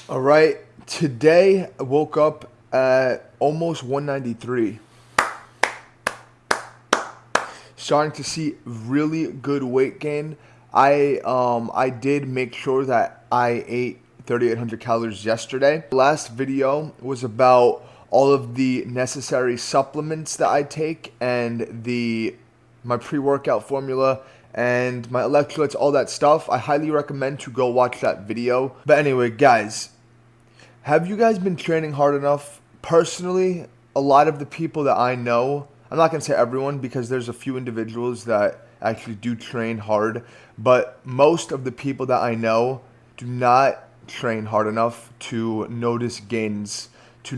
All right, today I woke up at almost 193. Starting to see really good weight gain. I did make sure that I ate 3,800 calories yesterday. The last video was about all of the necessary supplements that I take and my pre-workout formula and my electrolytes, all that stuff. I highly recommend to go watch that video. But anyway, guys, have you guys been training hard enough? Personally, a lot of the people that I know, I'm not going to say everyone because there's a few individuals that actually do train hard, but most of the people that I know do not train hard enough to notice gains, to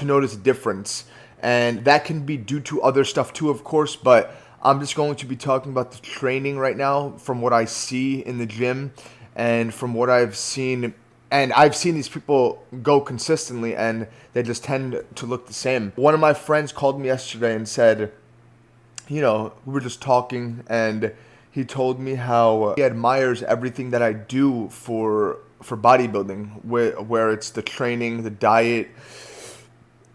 notice difference. And that can be due to other stuff too, of course, but I'm just going to be talking about the training right now from what I see in the gym and from what I've seen. And I've seen these people go consistently and they just tend to look the same. One of my friends called me yesterday and said, we were just talking and he told me how he admires everything that I do for bodybuilding, where it's the training, the diet,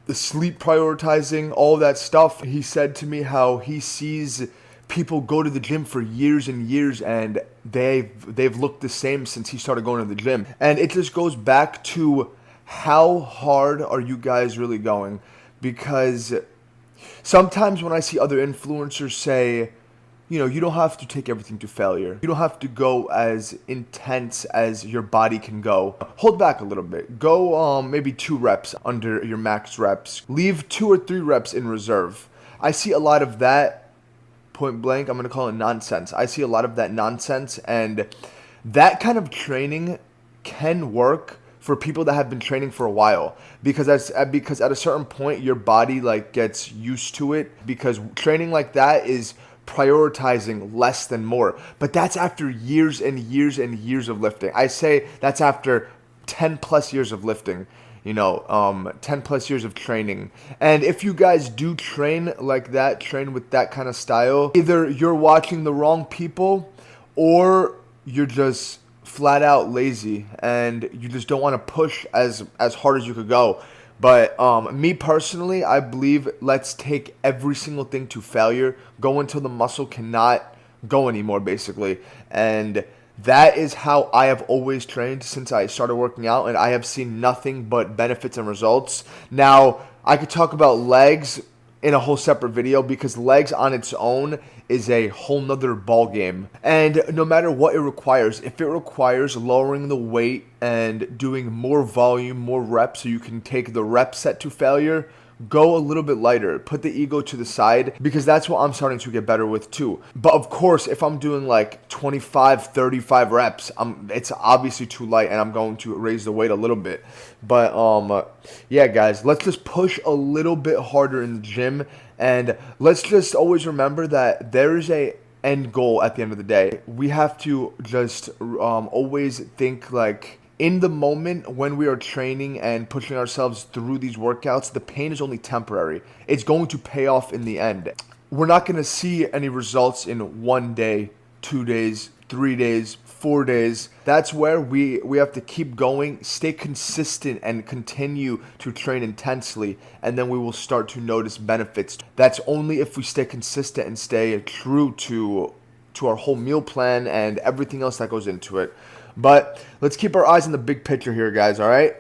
the sleep prioritizing, all that stuff. He said to me how he sees people go to the gym for years and years and they've looked the same since he started going to the gym. And it just goes back to how hard are you guys really going? Because sometimes when I see other influencers say, you don't have to take everything to failure. You don't have to go as intense as your body can go. Hold back a little bit. Go maybe 2 reps under your max reps. Leave 2 or 3 reps in reserve. I see a lot of that. Point blank, I'm going to call it nonsense. I see a lot of that nonsense, and that kind of training can work for people that have been training for a while, because at a certain point your body gets used to it, because training like that is prioritizing less than more. But that's after years and years and years of lifting. I say that's after 10 plus years of lifting. 10 plus years of training. And if you guys do train like that, train with that kind of style, either you're watching the wrong people or you're just flat out lazy and you just don't want to push as hard as you could go. But me personally, I believe let's take every single thing to failure, go until the muscle cannot go anymore, basically. And that is how I have always trained since I started working out, and I have seen nothing but benefits and results. Now, I could talk about legs in a whole separate video because legs on its own is a whole nother ball game. And no matter what it requires, if it requires lowering the weight and doing more volume, more reps so you can take the rep set to failure, go a little bit lighter. Put the ego to the side, because that's what I'm starting to get better with too. But of course, if I'm doing 25, 35 reps, it's obviously too light and I'm going to raise the weight a little bit. But yeah, guys, let's just push a little bit harder in the gym, and let's just always remember that there is a end goal at the end of the day. We have to just always think in the moment when we are training and pushing ourselves through these workouts, the pain is only temporary. It's going to pay off in the end. We're not going to see any results in 1 day, 2 days, 3 days, 4 days. That's where we have to keep going, stay consistent, and continue to train intensely, and then we will start to notice benefits. That's only if we stay consistent and stay true to our whole meal plan and everything else that goes into it. But let's keep our eyes on the big picture here, guys, all right?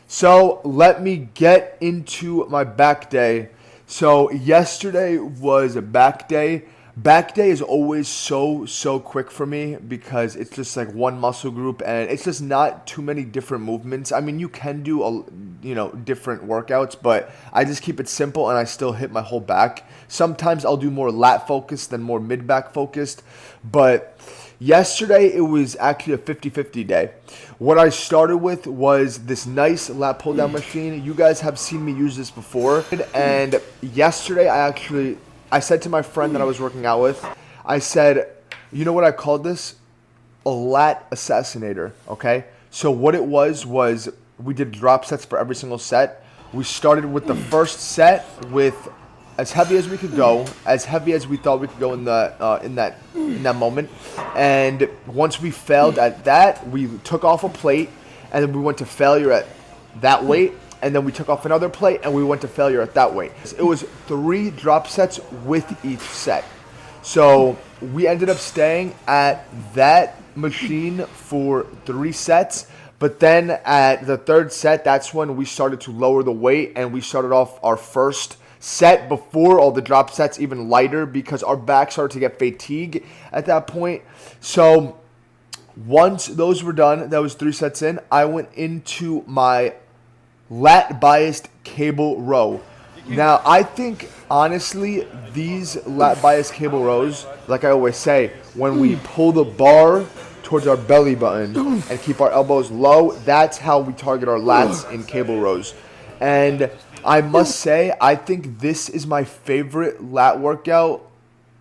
So let me get into my back day. So yesterday was a back day. Back day is always so quick for me because it's just one muscle group and it's just not too many different movements. I mean, you can do different workouts, but I just keep it simple and I still hit my whole back. Sometimes I'll do more lat focused than more mid back focused, but yesterday it was actually a 50-50 day. What I started with was this nice lat pull down machine. You guys have seen me use this before, and yesterday I said to my friend that I was working out with, I said, you know what I called this? A lat assassinator, okay? So what it was we did drop sets for every single set. We started with the first set with as heavy as we could go, as heavy as we thought we could go in that moment. And once we failed at that, we took off a plate and then we went to failure at that weight, and then we took off another plate, and we went to failure at that weight. It was 3 drop sets with each set. So we ended up staying at that machine for 3 sets, but then at the 3rd set, that's when we started to lower the weight, and we started off our first set before all the drop sets even lighter because our back started to get fatigue at that point. So once those were done, that was 3 sets in, I went into my lat biased cable row. Now, I think, honestly, these lat biased cable rows, like I always say, when we pull the bar towards our belly button and keep our elbows low, that's how we target our lats in cable rows. And I must say, I think this is my favorite lat workout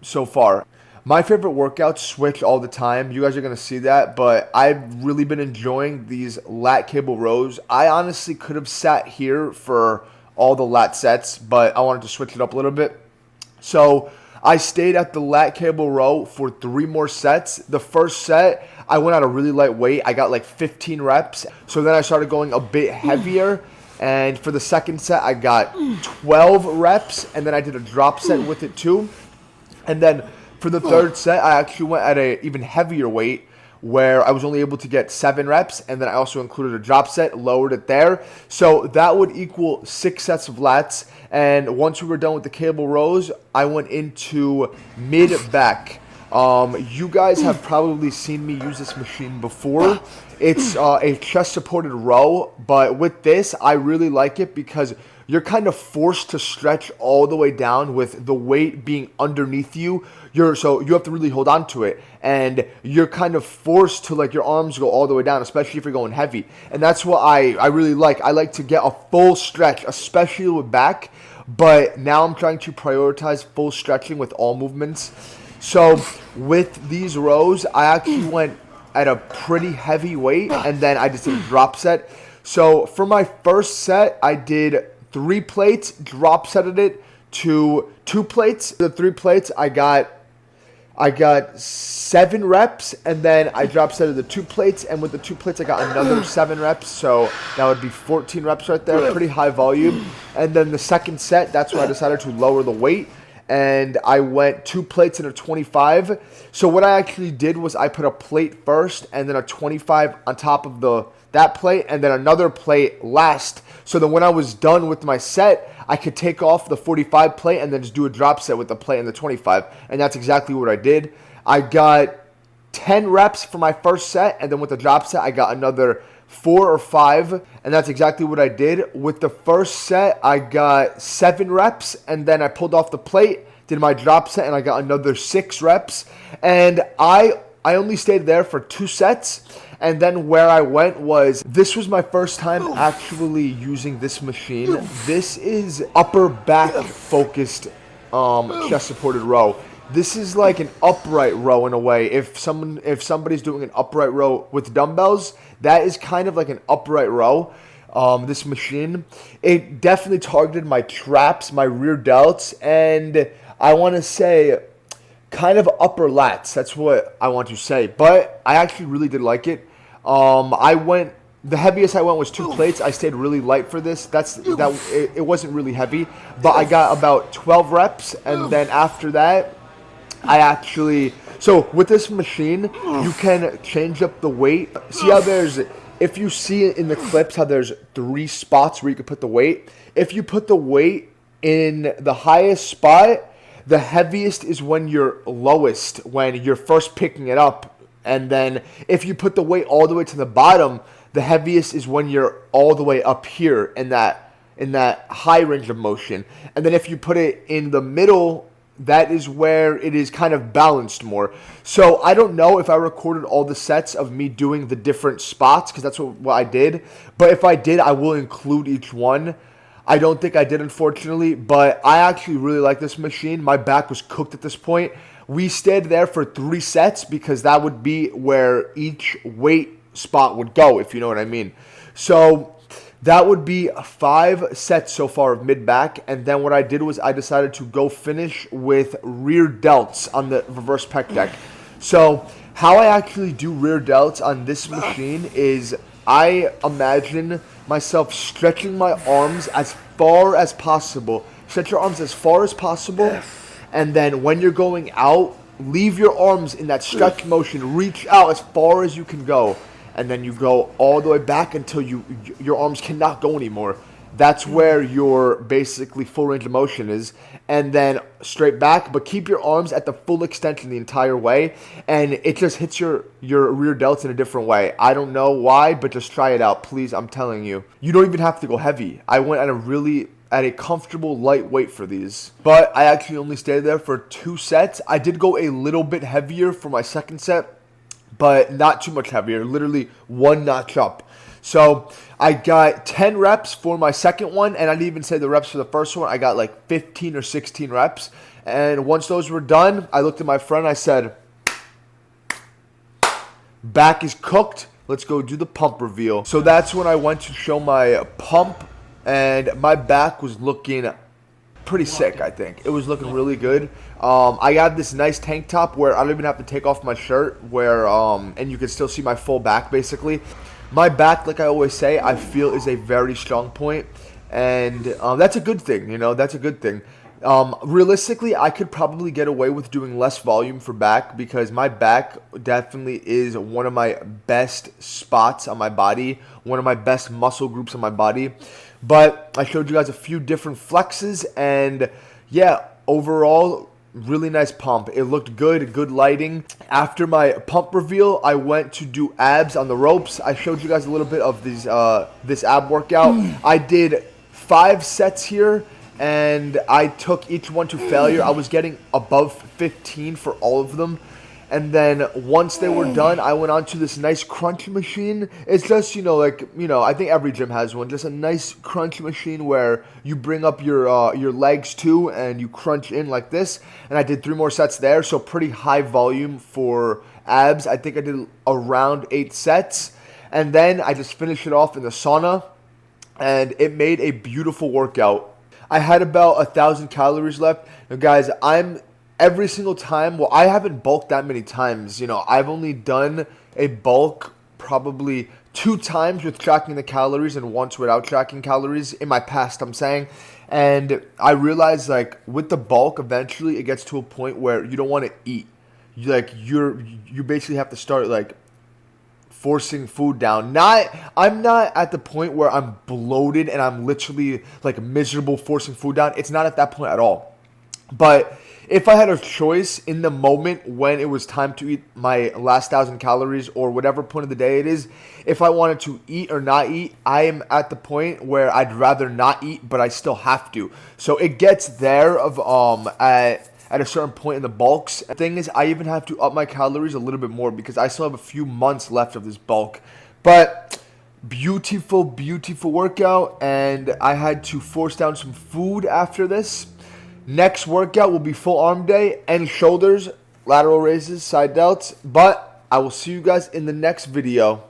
so far. My favorite workouts switch all the time. You guys are going to see that, but I've really been enjoying these lat cable rows. I honestly could have sat here for all the lat sets, but I wanted to switch it up a little bit. So I stayed at the lat cable row for 3 more sets. The first set, I went at a really light weight. I got like 15 reps. So then I started going a bit heavier. And for the second set, I got 12 reps. And then I did a drop set with it too. And then for the 3rd set, I actually went at an even heavier weight where I was only able to get 7 reps, and then I also included a drop set, lowered it there. So that would equal 6 sets of lats, and once we were done with the cable rows, I went into mid-back. You guys have probably seen me use this machine before. It's a chest-supported row, but with this, I really like it because you're kind of forced to stretch all the way down with the weight being underneath you. So you have to really hold on to it, and you're kind of forced to your arms go all the way down, especially if you're going heavy. And that's what I really like. I like to get a full stretch, especially with back, but now I'm trying to prioritize full stretching with all movements. So with these rows, I actually went at a pretty heavy weight, and then I just did a drop set. So for my first set, I did 3 plates, drop setted it to 2 plates. The 3 plates, I got 7 reps, and then I drop setted the 2 plates, and with the 2 plates, I got another 7 reps, so that would be 14 reps right there, pretty high volume. And then the second set, that's where I decided to lower the weight, and I went 2 plates and a 25. So what I actually did was I put a plate first, and then a 25 on top of that plate, and then another plate last. So then when I was done with my set, I could take off the 45 plate and then just do a drop set with the plate and the 25. And that's exactly what I did. I got 10 reps for my first set, and then with the drop set, I got another 4 or 5. And that's exactly what I did. With the first set, I got 7 reps, and then I pulled off the plate, did my drop set, and I got another 6 reps. And I only stayed there for 2 sets. And then where I went was, this was my first time actually using this machine. This is upper back focused chest supported row. This is like an upright row in a way. If somebody's doing an upright row with dumbbells, that is kind of like an upright row. This machine, it definitely targeted my traps, my rear delts, and I want to say kind of upper lats. That's what I want to say. But I actually really did like it. The heaviest I went was 2 plates. I stayed really light for this. It wasn't really heavy, but I got about 12 reps, and then after that, so with this machine, you can change up the weight. See how if you see in the clips how there's 3 spots where you can put the weight. If you put the weight in the highest spot, the heaviest is when you're lowest, when you're first picking it up. And then if you put the weight all the way to the bottom, the heaviest is when you're all the way up here in that high range of motion. And then if you put it in the middle, that is where it is kind of balanced more. So I don't know if I recorded all the sets of me doing the different spots, because that's what I did. But if I did, I will include each one. I don't think I did, unfortunately, but I actually really like this machine. My back was cooked at this point. We stayed there for 3 sets because that would be where each weight spot would go, if you know what I mean. So that would be 5 sets so far of mid-back, and then what I did was I decided to go finish with rear delts on the reverse pec deck. So how I actually do rear delts on this machine is I imagine myself stretching my arms as far as possible. Stretch your arms as far as possible, and then when you're going out, leave your arms in that stretch motion. Reach out as far as you can go, and then you go all the way back until your arms cannot go anymore. That's where your basically full range of motion is. And then straight back, but keep your arms at the full extension the entire way. And it just hits your rear delts in a different way. I don't know why, but just try it out. Please, I'm telling you. You don't even have to go heavy. I went at a comfortable light weight for these. But I actually only stayed there for 2 sets. I did go a little bit heavier for my second set, but not too much heavier. Literally 1 notch up. So I got 10 reps for my second one, and I didn't even say the reps for the first one. I got like 15 or 16 reps. And once those were done, I looked at my friend. I said, back is cooked. Let's go do the pump reveal. So that's when I went to show my pump, and my back was looking pretty sick, I think. It was looking really good. I got this nice tank top where I don't even have to take off my shirt, and you can still see my full back basically. My back, like I always say, I feel is a very strong point, and that's a good thing, that's a good thing. Realistically, I could probably get away with doing less volume for back because my back definitely is one of my best spots on my body, one of my best muscle groups on my body. But I showed you guys a few different flexes, and yeah, overall, really nice pump. It looked good lighting. After my pump reveal, I went to do abs on the ropes. I showed you guys a little bit of this ab workout. I did 5 sets here, and I took each one to failure. I was getting above 15 for all of them. And then once they were done, I went on to this nice crunch machine. It's just, I think every gym has one. Just a nice crunch machine where you bring up your legs too and you crunch in like this. And I did 3 more sets there, so pretty high volume for abs. I think I did around 8 sets. And then I just finished it off in the sauna, and it made a beautiful workout. I had about 1,000 calories left. Now, guys, every single time, I haven't bulked that many times. I've only done a bulk probably 2 times with tracking the calories and once without tracking calories in my past, I'm saying. And I realized, with the bulk, eventually it gets to a point where you don't want to eat. You basically have to start, forcing food down. I'm not at the point where I'm bloated and I'm literally, miserable forcing food down. It's not at that point at all. But if I had a choice in the moment when it was time to eat my last 1,000 calories or whatever point of the day it is, if I wanted to eat or not eat, I am at the point where I'd rather not eat, but I still have to. So it gets there at a certain point in the bulks. The thing is, I even have to up my calories a little bit more because I still have a few months left of this bulk. But beautiful workout, and I had to force down some food after this. Next workout will be full arm day and shoulders, lateral raises, side delts. But I will see you guys in the next video.